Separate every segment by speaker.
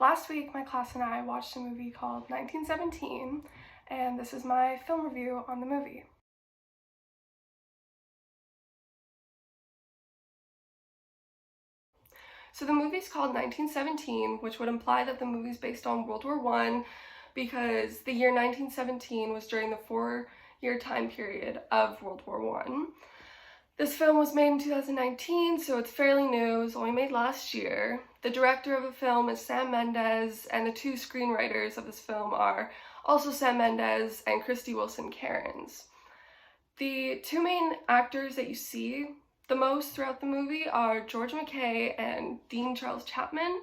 Speaker 1: Last week, my class and I watched a movie called 1917, and this is my film review on the movie. So the movie's called 1917, which would imply that the movie's based on World War I, because the year 1917 was during the 4-year time period of World War I. This film was made in 2019, so it's fairly new. It was only made last year. The director of the film is Sam Mendes, and the two screenwriters of this film are also Sam Mendes and Krysty Wilson-Cairns. The two main actors that you see the most throughout the movie are George McKay and Dean Charles Chapman,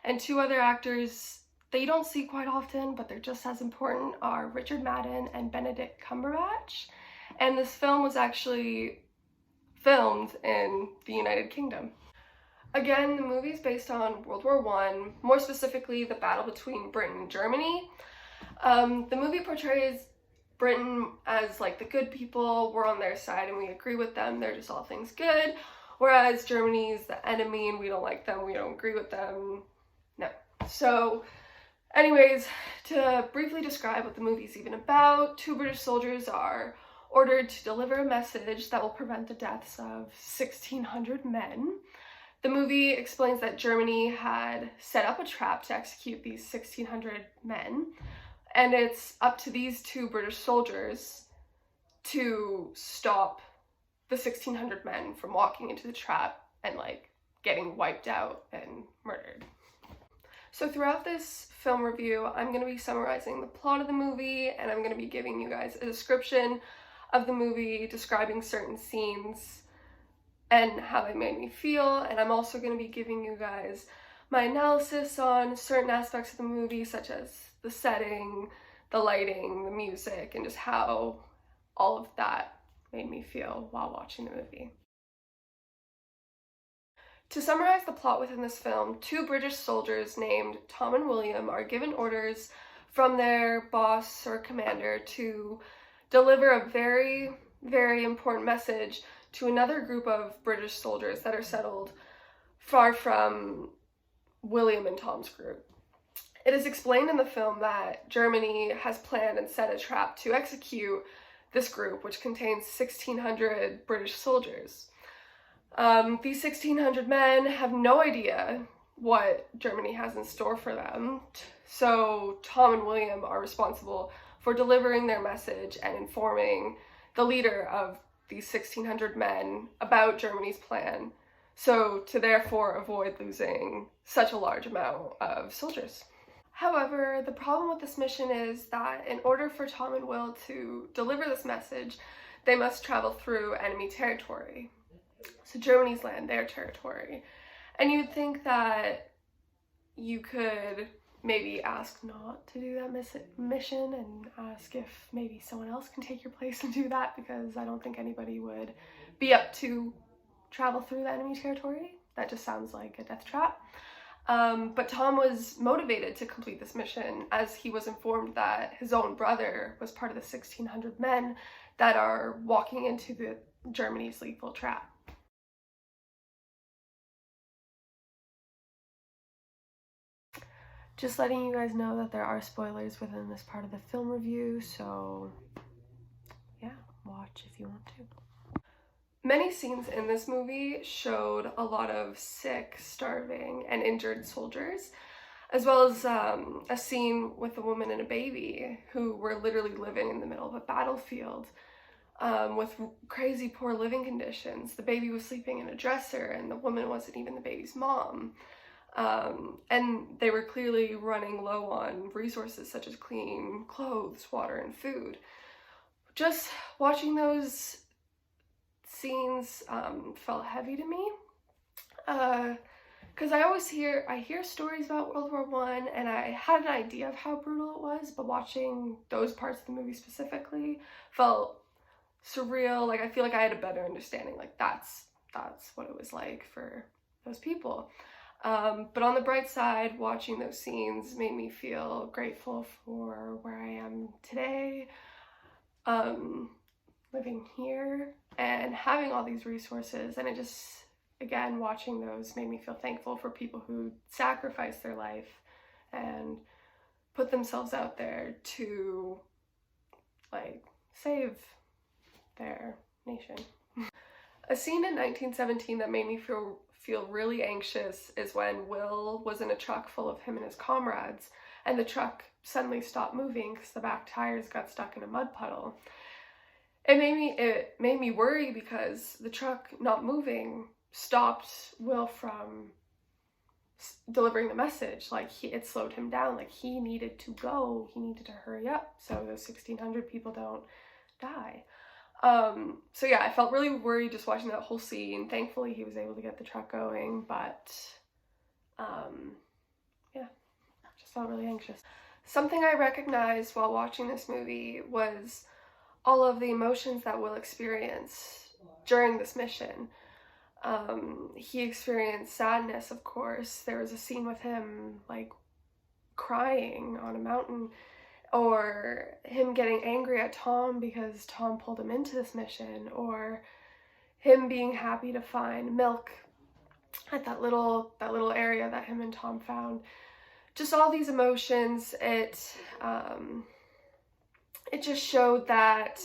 Speaker 1: and two other actors that you don't see quite often, but they're just as important, are Richard Madden and Benedict Cumberbatch. And this film was actually filmed in the United Kingdom. Again, the movie is based on World War I, more specifically the battle between Britain and Germany. The movie portrays Britain as like the good people, we're on their side and we agree with them, they're just all things good, whereas Germany is the enemy and we don't like them, we don't agree with them, no. So anyways, to briefly describe what the movie's even about, two British soldiers are ordered to deliver a message that will prevent the deaths of 1,600 men. The movie explains that Germany had set up a trap to execute these 1,600 men, and it's up to these two British soldiers to stop the 1,600 men from walking into the trap and like getting wiped out and murdered. So throughout this film review, I'm going to be summarizing the plot of the movie, and I'm going to be giving you guys a description of the movie, describing certain scenes and how they made me feel, and I'm also going to be giving you guys my analysis on certain aspects of the movie, such as the setting, the lighting, the music, and just how all of that made me feel while watching the movie. To summarize the plot within this film, two British soldiers named Tom and William are given orders from their boss or commander to deliver a very, very important message to another group of British soldiers that are settled far from William and Tom's group. It is explained in the film that Germany has planned and set a trap to execute this group, which contains 1,600 British soldiers. These 1,600 men have no idea what Germany has in store for them, so Tom and William are responsible for delivering their message and informing the leader of these 1,600 men about Germany's plan, so to therefore avoid losing such a large amount of soldiers. However, the problem with this mission is that in order for Tom and Will to deliver this message, they must travel through enemy territory. So Germany's land, their territory. And you'd think that you could maybe ask not to do that mission and ask if maybe someone else can take your place and do that, because I don't think anybody would be up to travel through the enemy territory. That just sounds like a death trap. But Tom was motivated to complete this mission, as he was informed that his own brother was part of the 1,600 men that are walking into the Germany's lethal trap. Just letting you guys know that there are spoilers within this part of the film review, so yeah, watch if you want to. Many scenes in this movie showed a lot of sick, starving, and injured soldiers, as well as a scene with a woman and a baby who were literally living in the middle of a battlefield with crazy poor living conditions. The baby was sleeping in a dresser, and the woman wasn't even the baby's mom. And they were clearly running low on resources such as clean clothes, water, and food. Just watching those scenes felt heavy to me, because I hear stories about World War I, and I had an idea of how brutal it was, but watching those parts of the movie specifically felt surreal. Like, I feel like I had a better understanding, like that's what it was like for those people. But on the bright side, watching those scenes made me feel grateful for where I am today, living here and having all these resources. And it just, again, watching those made me feel thankful for people who sacrificed their life and put themselves out there to, like, save their nation. A scene in 1917 that made me feel really anxious is when Will was in a truck full of him and his comrades, and the truck suddenly stopped moving because the back tires got stuck in a mud puddle. It made me worry because the truck not moving stopped Will from delivering the message. Like, it slowed him down. Like, he needed to go. He needed to hurry up so those 1,600 people don't die. So yeah, I felt really worried just watching that whole scene. Thankfully, he was able to get the truck going, but yeah, just felt really anxious. Something I recognized while watching this movie was all of the emotions that Will experience during this mission. He experienced sadness, of course. There was a scene with him, like, crying on a mountain, or him getting angry at Tom because Tom pulled him into this mission, or him being happy to find milk at that little area that him and Tom found. Just all these emotions. It just showed that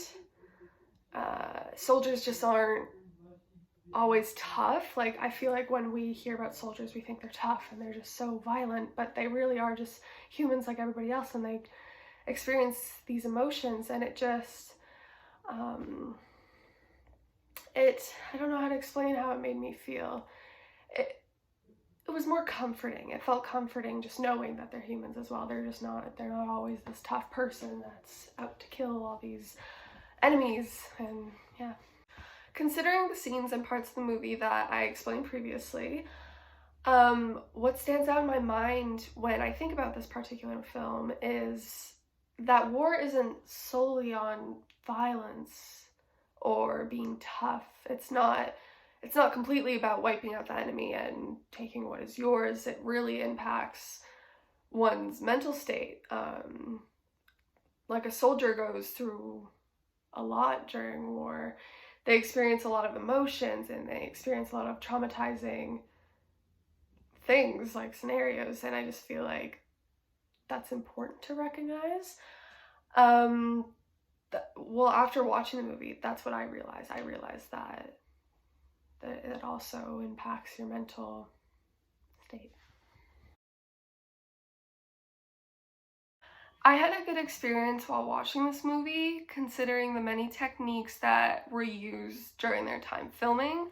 Speaker 1: soldiers just aren't always tough. Like, I feel like when we hear about soldiers, we think they're tough and they're just so violent, but they really are just humans like everybody else, and they experience these emotions, and it just I don't know how to explain how it made me feel. It was more comforting. It felt comforting just knowing that they're humans as well. They're not always this tough person that's out to kill all these enemies. And yeah, considering the scenes and parts of the movie that I explained previously, what stands out in my mind when I think about this particular film is that war isn't solely on violence or being tough. It's not completely about wiping out the enemy and taking what is yours. It really impacts one's mental state. Like, a soldier goes through a lot during war. They experience a lot of emotions, and they experience a lot of traumatizing things, like scenarios, and I just feel like that's important to recognize. Well, after watching the movie, that's what I realized. I realized that it also impacts your mental state. I had a good experience while watching this movie, considering the many techniques that were used during their time filming.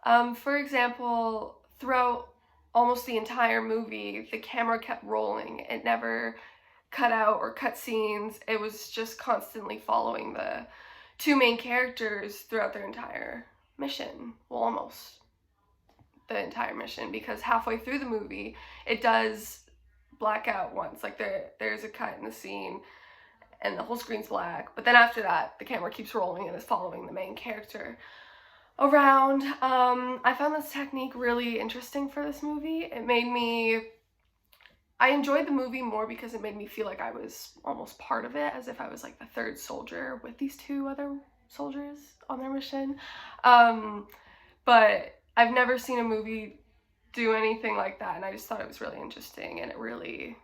Speaker 1: For example, throughout almost the entire movie, the camera kept rolling. It never cut out or cut scenes. It was just constantly following the two main characters throughout their entire mission. Well, almost the entire mission, because halfway through the movie, it does black out once. Like, there's a cut in the scene and the whole screen's black, but then after that, the camera keeps rolling and is following the main character around. I found this technique really interesting for this movie. I enjoyed the movie more because it made me feel like I was almost part of it, as if I was like the third soldier with these two other soldiers on their mission. But I've never seen a movie do anything like that, and I just thought it was really interesting, and it really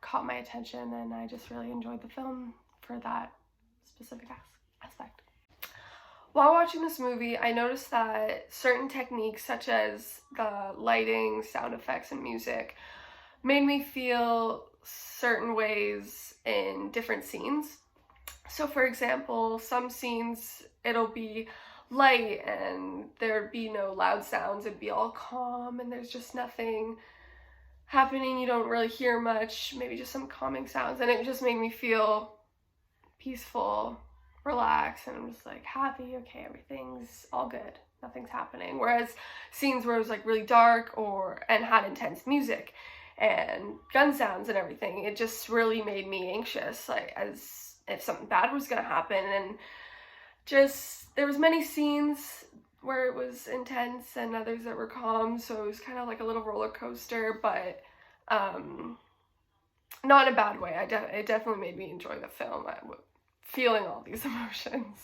Speaker 1: caught my attention, and I just really enjoyed the film for that specific aspect. While watching this movie, I noticed that certain techniques, such as the lighting, sound effects, and music, made me feel certain ways in different scenes. So, for example, some scenes, it'll be light and there'd be no loud sounds. It'd be all calm and there's just nothing happening. You don't really hear much, maybe just some calming sounds. And it just made me feel peaceful, relaxed, and I'm just like happy. Okay, everything's all good. Nothing's happening. Whereas scenes where it was like really dark and had intense music and gun sounds and everything, it just really made me anxious, like as if something bad was gonna happen. And just, there was many scenes where it was intense and others that were calm, so it was kind of like a little roller coaster, but not in a bad way. It definitely made me enjoy the film, feeling all these emotions.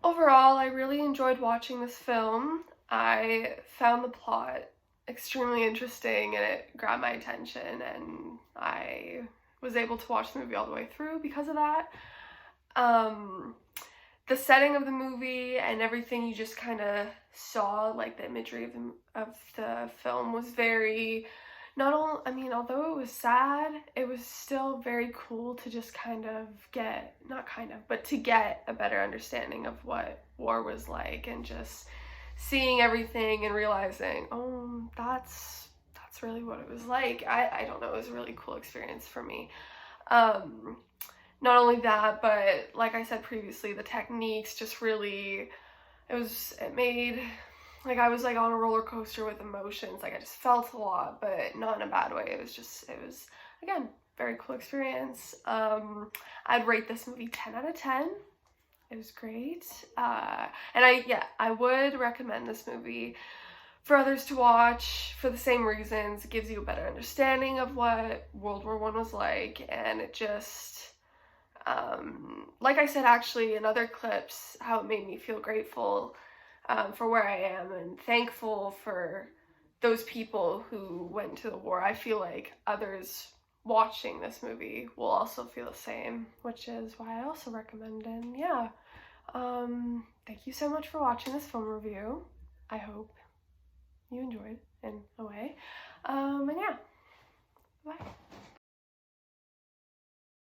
Speaker 1: Overall, I really enjoyed watching this film. I found the plot extremely interesting and it grabbed my attention, and I was able to watch the movie all the way through because of that. The setting of the movie and everything you just kind of saw, like the imagery of the film was very, not only, I mean, although it was sad, it was still very cool to just kind of get, not kind of, but to get a better understanding of what war was like, and just seeing everything and realizing, oh, that's really what it was like. I don't know, it was a really cool experience for me. Not only that, but like I said previously, the techniques just really, it made, like, I was like on a roller coaster with emotions. Like, I just felt a lot, but not in a bad way. It was again, very cool experience. I'd rate this movie 10 out of 10. It was great. And I would recommend this movie for others to watch for the same reasons. It gives you a better understanding of what World War I was like, and it just, like I said actually in other clips, how it made me feel grateful for where I am and thankful for those people who went to the war. I feel like others watching this movie will also feel the same, which is why I also recommend it. And yeah, thank you so much for watching this film review. I hope you enjoyed in a way. And yeah, bye.